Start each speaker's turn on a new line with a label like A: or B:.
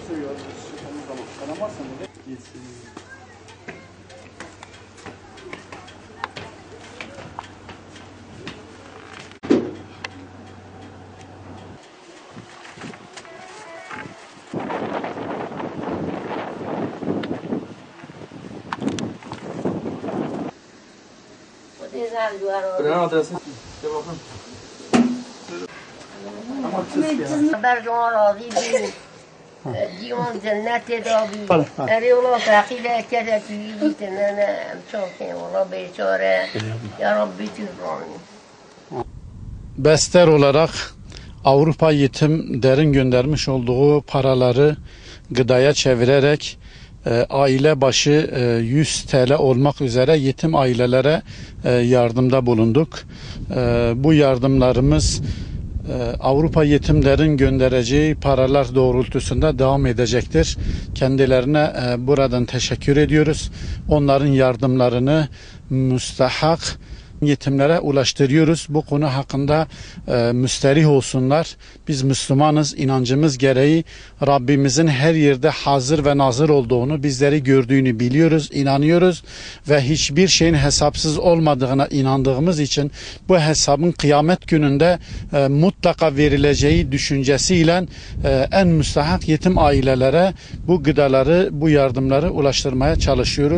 A: Sürüyor. Tamam. Karamazsan bile gitsin. Buranın adresi. İşte bakın. Ama kız ya.
B: برجوان راضی بی دیوان جنت دابی اری اولا تحقیل کرده توی نه چاکه اولا بیچاره یا ربی تیرانی.
C: Bester olarak Avrupa Yetim Der'in göndermiş olduğu paraları gıdaya çevirerek aile başı 100 TL olmak üzere yetim ailelere yardımda bulunduk. Bu yardımlarımız Avrupa Yetim Der'in göndereceği paralar doğrultusunda devam edecektir. Kendilerine buradan teşekkür ediyoruz. Onların yardımlarını müstahak yetimlere ulaştırıyoruz. Bu konu hakkında müsterih olsunlar. Biz Müslümanız, inancımız gereği Rabbimizin her yerde hazır ve nazır olduğunu, bizleri gördüğünü biliyoruz, inanıyoruz ve hiçbir şeyin hesapsız olmadığına inandığımız için bu hesabın kıyamet gününde mutlaka verileceği düşüncesiyle en müstahak yetim ailelere bu gıdaları, bu yardımları ulaştırmaya çalışıyoruz.